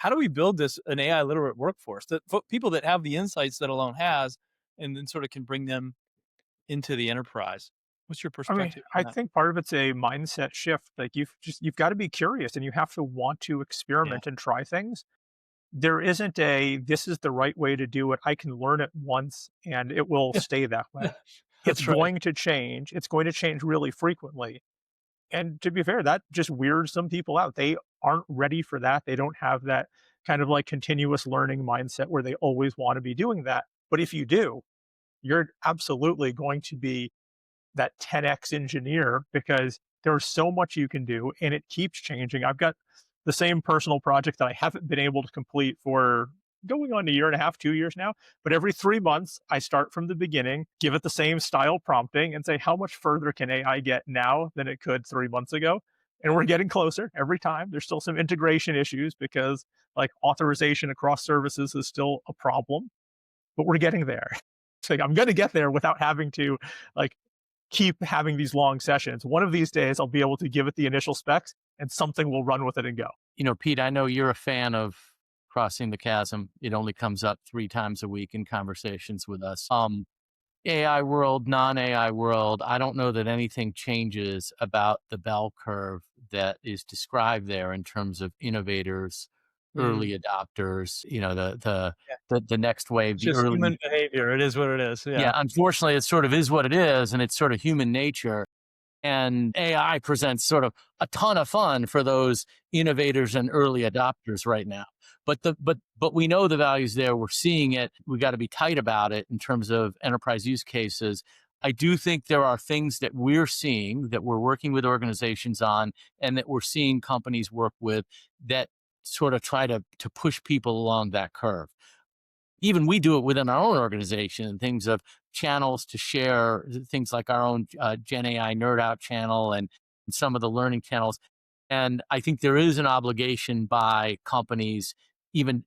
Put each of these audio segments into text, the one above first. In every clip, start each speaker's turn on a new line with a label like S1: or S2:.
S1: how do we build an AI literate workforce that people that have the insights that alone has, and then sort of can bring them into the enterprise? What's your
S2: I mean,
S1: perspective on
S2: I
S1: that?
S2: think part of it's a mindset shift. Like you've got to be curious and you have to want to
S1: Yeah.
S2: experiment and try things. There isn't a this is the right way to do it. I can learn it once and it will stay that way. It's
S1: That's right.
S2: going to change. It's going to change really frequently. And to be fair, that just weirds some people out. They aren't ready for that. They don't have that kind of like continuous learning mindset where they always want to be doing that. But if you do, you're absolutely going to be that 10x engineer because there's so much you can do and it keeps changing. I've got the same personal project that I haven't been able to complete for going on a year and a half, 2 years now. But every 3 months, I start from the beginning, give it the same style prompting, and say, how much further can AI get now than it could 3 months ago? And we're getting closer every time. There's still some integration issues because like authorization across services is still a problem, but we're getting there. It's like I'm going to get there without having to like keep having these long sessions. One of these days, I'll be able to give it the initial specs and something will run with it and go.
S3: Pete, I know you're a fan of Crossing the Chasm. It only comes up 3 times a week in conversations with us. AI world, non-AI world, I don't know that anything changes about the bell curve that is described there in terms of innovators,
S1: Mm.
S3: early adopters, the
S1: Yeah.
S3: the next wave,
S1: It's
S3: the
S1: just
S3: early.
S1: human behavior. It is what it is.
S3: Yeah,
S1: Yeah.
S3: unfortunately, it sort of is what it is, and it's sort of human nature. And AI presents sort of a ton of fun for those innovators and early adopters right now. But we know the values there. We're seeing it. We got to be tight about it in terms of enterprise use cases. I do think there are things that we're seeing that we're working with organizations on and that we're seeing companies work with that sort of try to push people along that curve. Even we do it within our own organization, things of channels to share things like our own Gen AI Nerd Out channel and some of the learning channels. And I think there is an obligation by companies, even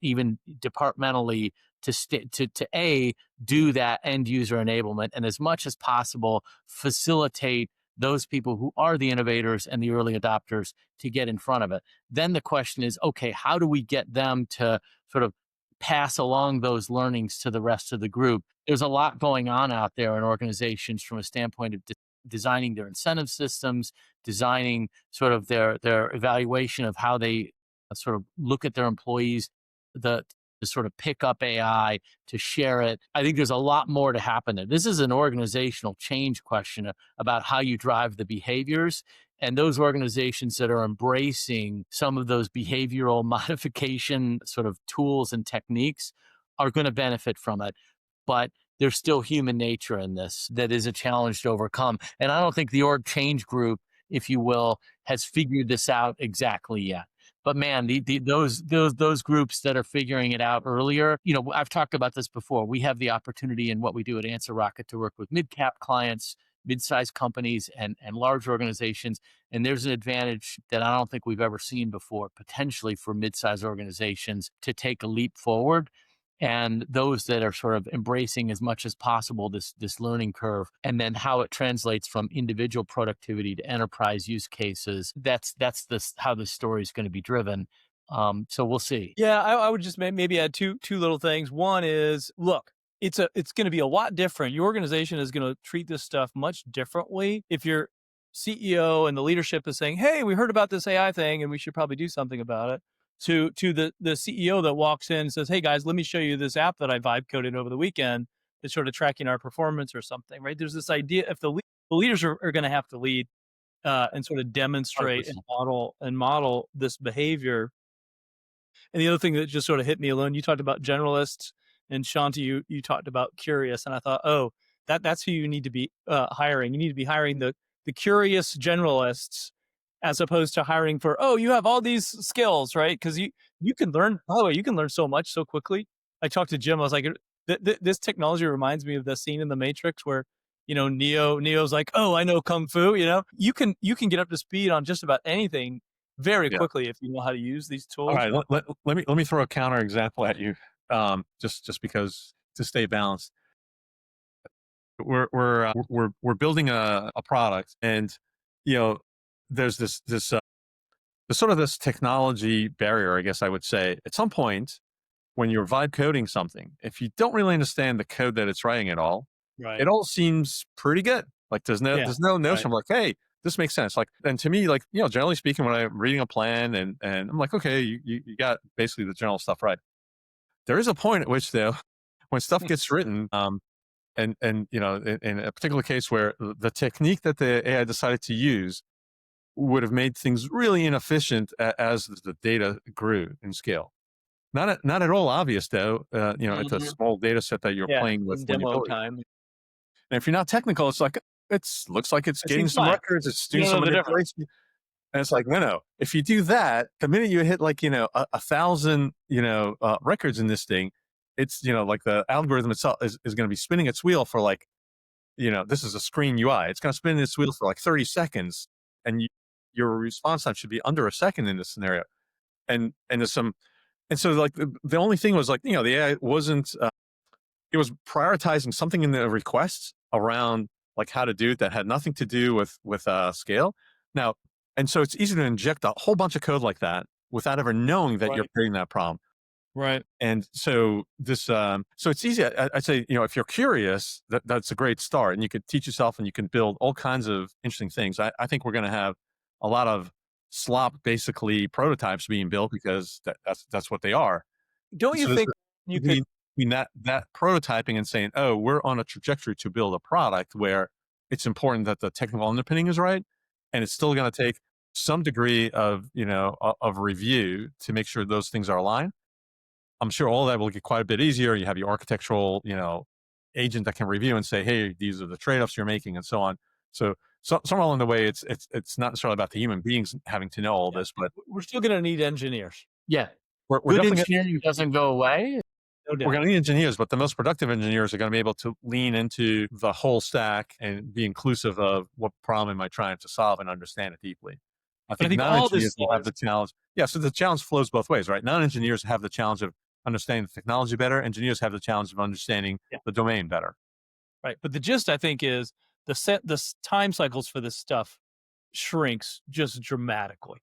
S3: departmentally, to a do that end user enablement, and as much as possible facilitate those people who are the innovators and the early adopters to get in front of it. Then the question is, okay, how do we get them to sort of pass along those learnings to the rest of the group? There's a lot going on out there in organizations from a standpoint of designing their incentive systems, designing sort of their evaluation of how they sort of look at their employees, the to sort of pick up AI, to share it. I think there's a lot more to happen there. This is an organizational change question about how you drive the behaviors. And those organizations that are embracing some of those behavioral modification sort of tools and techniques are going to benefit from it. But there's still human nature in this that is a challenge to overcome. And I don't think the org change group, if you will, has figured this out exactly yet. But man, those groups that are figuring it out earlier, I've talked about this before. We have the opportunity in what we do at Answer Rocket to work with mid-cap clients, mid-sized companies, and large organizations. And there's an advantage that I don't think we've ever seen before, potentially for mid-sized organizations to take a leap forward, and those that are sort of embracing as much as possible this learning curve, and then how it translates from individual productivity to enterprise use cases. That's this how the story is going to be driven. So we'll see.
S1: Yeah, I would just maybe add two little things. One is, look, it's going to be a lot different. Your organization is going to treat this stuff much differently if your CEO and the leadership is saying, "Hey, we heard about this AI thing, and we should probably do something about it." To the CEO that walks in and says, "Hey guys, let me show you this app that I vibe coded over the weekend. That's sort of tracking our performance or something." Right? There's this idea if the leaders are going to have to lead and sort of demonstrate and
S3: 100%.
S1: model this behavior. And the other thing that just sort of hit me alone, you talked about generalists, and Shanti, you talked about curious, and I thought, oh, that's who you need to be hiring. You need to be hiring the curious generalists as opposed to hiring for, oh, you have all these skills, right? Because you can learn. By the way, you can learn so much so quickly. I talked to Jim. I was like, this technology reminds me of the scene in the Matrix where Neo's like, oh, I know kung fu. You can get up to speed on just about anything very
S4: Yeah.
S1: quickly if you know how to use these
S4: All
S1: tools.
S4: right. Let me throw a counter example at you. Just because to stay balanced, we're building a product, and you know there's this there's sort of this technology barrier, I guess I would say. At some point, when you're vibe coding something, if you don't really understand the code that it's writing at all,
S1: Right.
S4: it all seems pretty good. Like
S1: Yeah.
S4: there's no
S1: Right.
S4: notion of like, hey, this makes sense. Like, and to me, like, generally speaking, when I'm reading a plan and I'm like, okay, you got basically the general stuff right. There is a point at which though, when stuff gets written, and in a particular case where the technique that the AI decided to use would have made things really inefficient as the data grew in scale. Not at all obvious though. It's a
S1: Mhm.
S4: small data set that you're
S1: Yeah.
S4: playing with
S1: In
S4: when you
S1: demo
S4: build it.
S1: time.
S4: And if you're not technical, it's like looks like it's
S1: It
S4: getting
S1: seems
S4: some
S1: fine.
S4: records, it's
S1: You
S4: doing
S1: don't
S4: some
S1: know the difference.
S4: manipulation. And it's like, no. If you do that, the minute you hit like, 1,000, records in this thing, it's, like the algorithm itself is going to be spinning its wheel for like, this is a screen UI. It's going to spin its wheel for like 30 seconds. And your response time should be under a second in this scenario. And there's some, and so like the only thing was like, the AI wasn't, it was prioritizing something in the requests around like how to do it that had nothing to do with scale. Now, and so it's easy to inject a whole bunch of code like that without ever knowing that you're
S1: Right.
S4: creating that problem.
S1: Right.
S4: And so so it's easy. I'd say, if you're curious, that's a great start, and you could teach yourself, and you can build all kinds of interesting things. I think we're going to have a lot of slop, basically prototypes being built because that's what they are.
S1: Don't
S4: And
S1: you
S4: so there's
S1: think you could?
S4: between that prototyping and saying, oh, we're on a trajectory to build a product where it's important that the technical underpinning is right, and it's still going to take some degree of of review to make sure those things are aligned. I'm sure all that will get quite a bit easier. You have your architectural, agent that can review and say, hey, these are the trade-offs you're making, and so on. So somewhere along the way, it's not necessarily about the human beings having to know all
S1: Yeah.
S4: this, but
S1: We're still going to need engineers.
S3: Yeah.
S4: we're
S3: Good
S4: definitely
S3: engineering doesn't go away.
S1: No
S4: we're
S1: doubt.
S4: going to need engineers, but the most productive engineers are going to be able to lean into the whole stack and be inclusive of what problem am I trying to solve and understand it deeply. I
S1: But I
S4: think
S1: think all this
S4: non-engineers will have
S1: says,
S4: the challenge. Yeah, so the challenge flows both ways, right? Non-engineers have the challenge of understanding the technology better. Engineers have the challenge of understanding
S1: yeah,
S4: the domain better.
S1: right. But the gist, I think, is the time cycles for this stuff shrinks just dramatically.